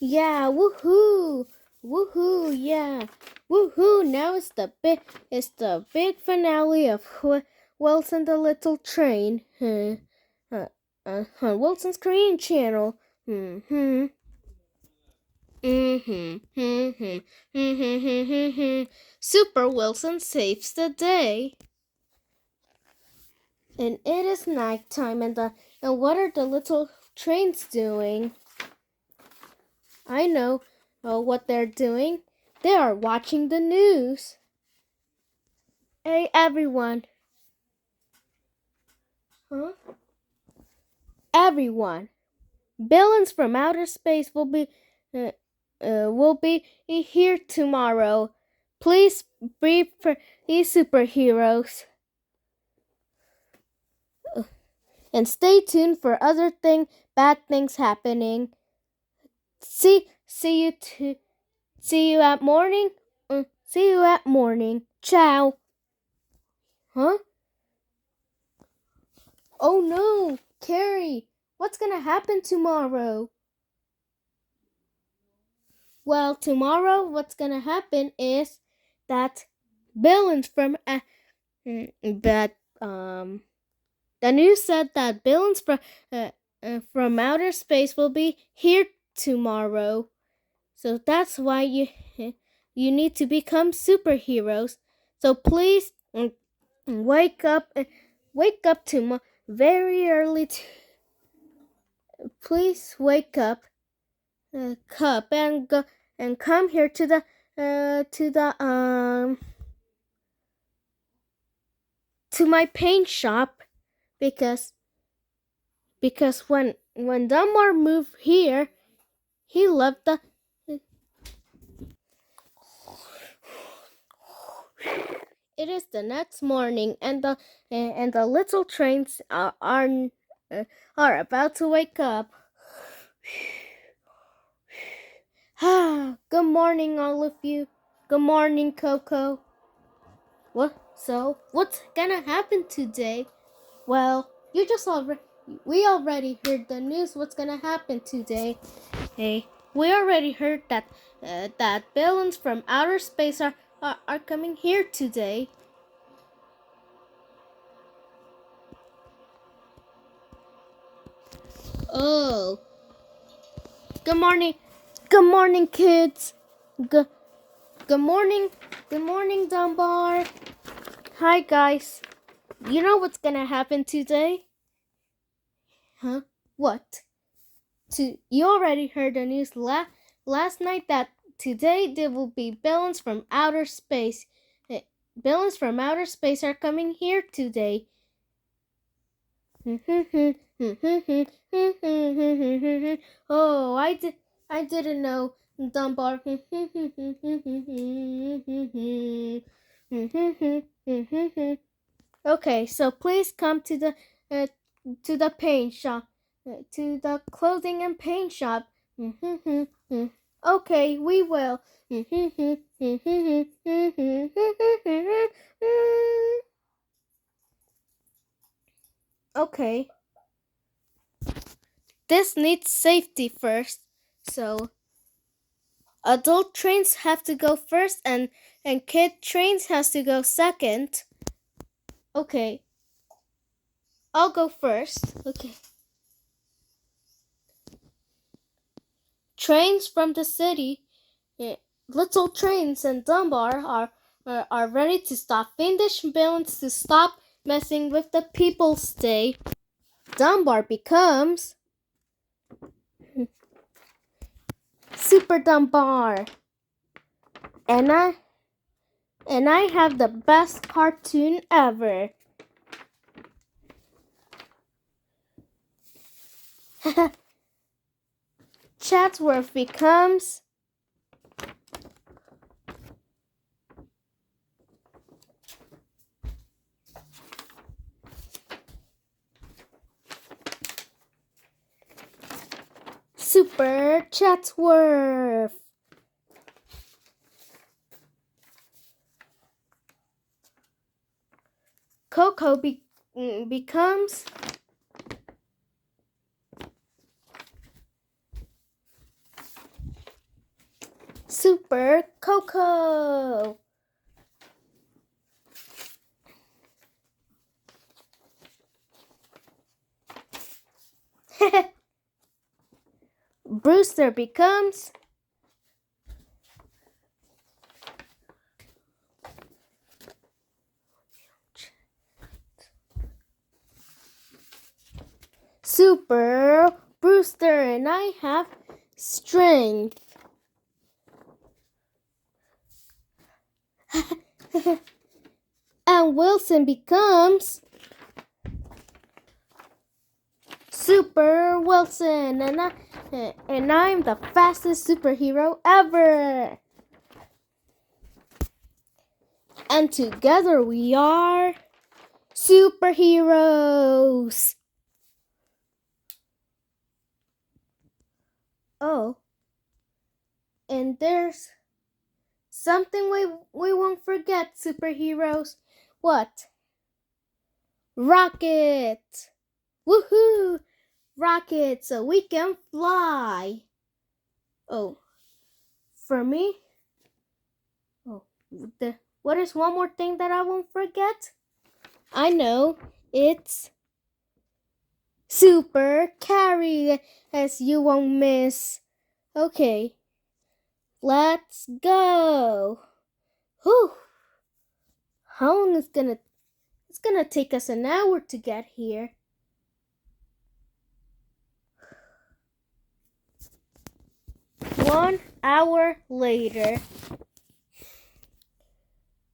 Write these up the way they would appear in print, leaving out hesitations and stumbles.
Yeah, woohoo! Woohoo! Yeah, woohoo! Now it's the big finale of Wilson the Little Train. On Wilson's Korean channel. Mm-hmm. Mm-hmm. Mm-hmm. Mm-hmm. Super Wilson saves the day. And it is nighttime, and what are the little trains doing? I know what they're doing. They are watching the news. Hey, everyone. Huh? Everyone. Villains from outer space will be here tomorrow. Please be for these superheroes. And stay tuned for other bad things happening. See you at morning. See you at morning. Ciao. Huh? Oh no, Carrie, what's gonna happen tomorrow? Well, tomorrow what's gonna happen is that villains that the news said that villains from outer space will be here tomorrow. So that's why you need to become superheroes. So please wake up very early. Please wake up, cup, and go and come here to my paint shop because when Dunbar moved here, he left the. It is the next morning, and the little trains are about to wake up. Good morning, all of you. Good morning, Coco. What's gonna happen today? Well, we already heard the news. What's gonna happen today? Hey, we already heard that villains from outer space are coming here today. Oh, good morning, kids. Good good morning, Dunbar. Hi, guys. You know what's gonna happen today? Huh? What? You already heard the news last night that today there will be villains from outer space. Villains from outer space are coming here today. Oh, I didn't know, Dunbar. Okay, so please come to the paint shop, to the clothing and paint shop. Okay, we will. Okay. This needs safety first. So adult trains have to go first and kid trains has to go second. Okay. I'll go first. Okay. Trains from the city, little trains and Dunbar are ready to stop fiendish villains to stop messing with the people's day. Dunbar becomes Super Dunbar. And I have the best cartoon ever. Chatsworth becomes Super Chatsworth. Coco becomes Super Coco. Brewster becomes Super Brewster, and I have strength. And Wilson becomes Super Wilson, and I'm the fastest superhero ever. And together we are superheroes. Oh, and there's something we won't forget, superheroes. What? Rocket! Woohoo! Rocket, so we can fly. Oh, for me? Oh, what is one more thing that I won't forget? I know, it's Super Carry, as you won't miss. Okay, let's go. Whew. How long is it's gonna take us an hour to get here. One hour later.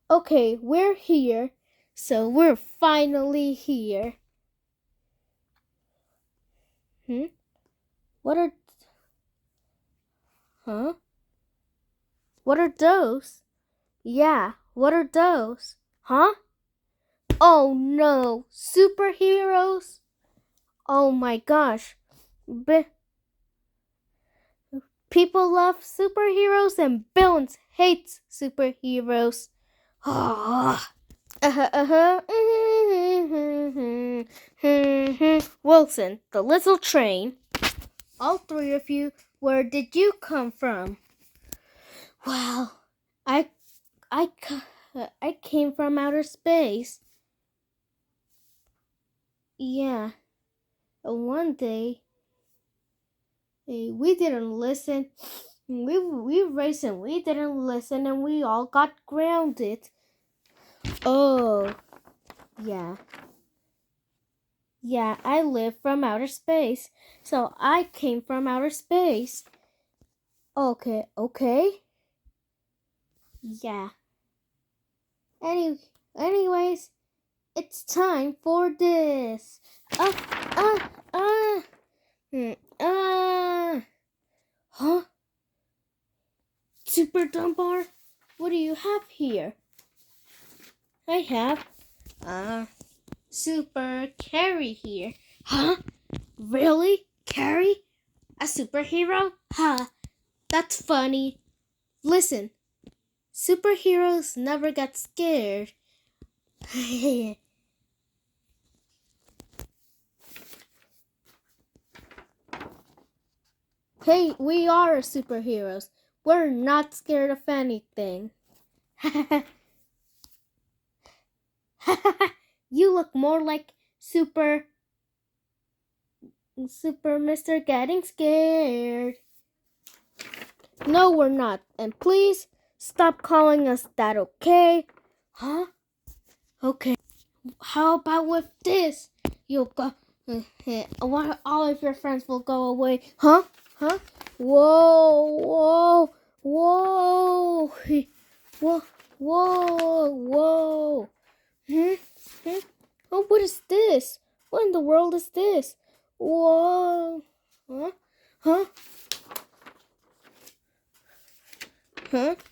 Okay, we're here. So we're finally here. What are... Huh? What are those? Yeah, what are those? Huh? Oh no, superheroes? Oh my gosh. People love superheroes and villains hate superheroes. Wilson, the little train. All three of you, where did you come from? Well, I came from outer space. Yeah. One day, we didn't listen. We raced and we didn't listen, and we all got grounded. Oh, yeah. Yeah, I live from outer space, so I came from outer space. Okay. Yeah. Anyways, it's time for this. Uh, uh, uh. Huh? Super Dumbar? What do you have here? I have, Super Carrie here. Huh? Really? Carrie? A superhero? Huh, that's funny. Listen, superheroes never get scared. Hey, we are superheroes. We're not scared of anything. You look more like Super Mr. Getting Scared. No, we're not. And please stop calling us that, okay? Huh? Okay. How about with this? You'll go. All of your friends will go away. Huh? Whoa. Whoa. Oh, what is this? What in the world is this? Whoa. Huh?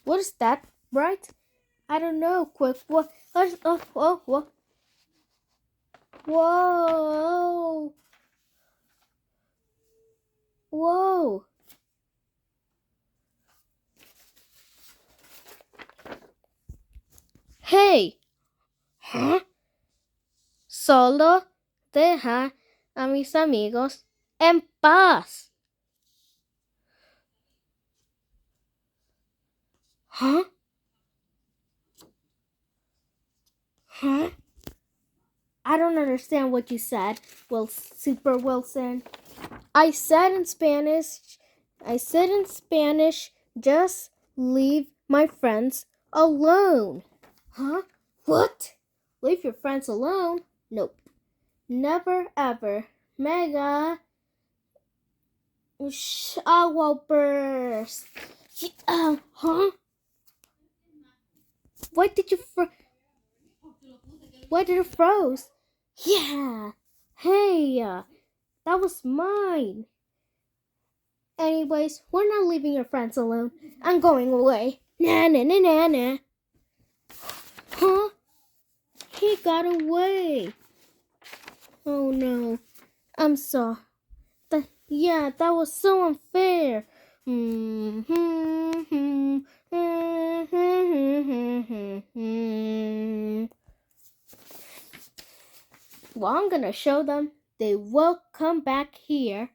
What is that? Right? I don't know. Quick. What? Whoa. Hey. Huh? Solo deja a mis amigos en paz. Huh? Huh? I don't understand what you said, Super Wilson. I said in Spanish, just leave my friends alone. Huh? What? Leave your friends alone? Nope. Never ever. Mega shower burst. Huh? Why did you Why did it froze? Yeah. Hey, that was mine. Anyways, we're not leaving your friends alone. I'm going away. Nah, nah, nah, nah, nah. Huh? He got away. Oh no. I'm sorry. That was so unfair. Well, I'm gonna show them. They will come back here.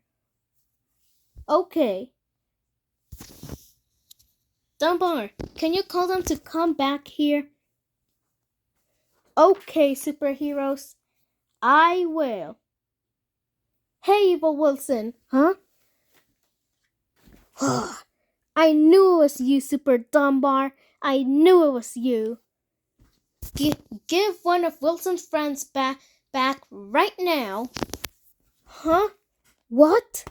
Okay. Dunbar, can you call them to come back here? Okay, superheroes. I will. Hey, Evil Wilson. Huh? I knew it was you, Super Dunbar. I knew it was you. Give one of Wilson's friends back right now. Huh? What?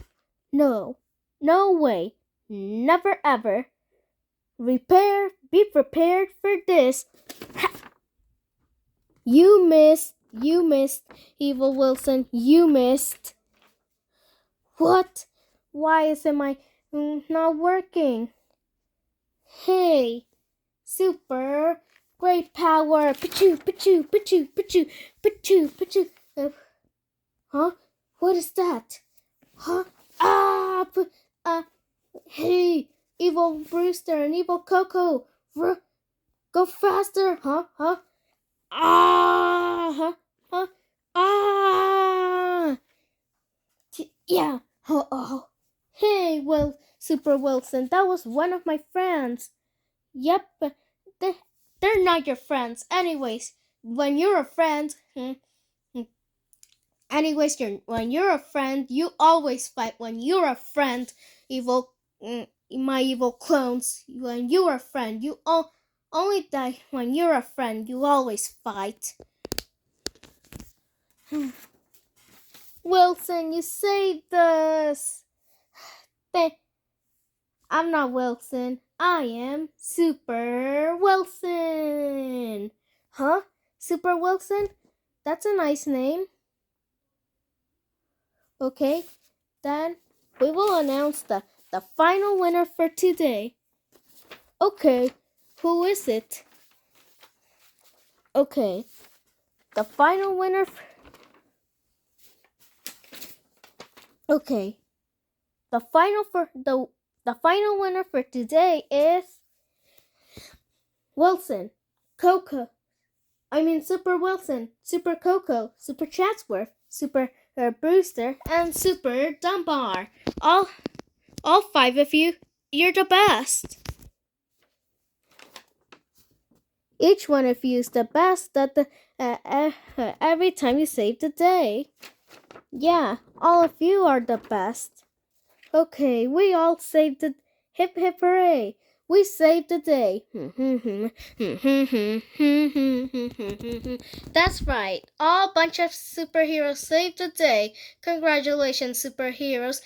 No. No way. Never ever. Be prepared for this. You missed, Evil Wilson, you missed. What? Why isn't my not working? Hey, super great power. Pachoo, pachoo, pachoo, pachoo, pachoo, pachoo. Huh? What is that? Huh? Ah! Hey, Evil Brewster and Evil Coco. Go faster. Huh? Ah! Ah! Yeah. Oh. Hey, Super Wilson, that was one of my friends. Yep, but they're not your friends. Anyways, when you're a friend, when you're a friend, you always fight. When you're a friend, my evil clones. When you're a friend, you only die. When you're a friend, you always fight. Wilson, you saved us. I'm not Wilson. I am Super Wilson. Huh? Super Wilson? That's a nice name. Okay, then we will announce the final winner for today. Okay, who is it? Okay, the final winner. Okay, the final winner for today is Wilson, Super Wilson, Super Coco, Super Chatsworth, Super Brewster, and Super Dunbar. All 5 of you, you're the best. Each one of you is the best at every time you save the day. Yeah, all of you are the best. Okay, we all saved the hip hip hooray. We saved the day. That's right. All bunch of superheroes saved the day. Congratulations, superheroes.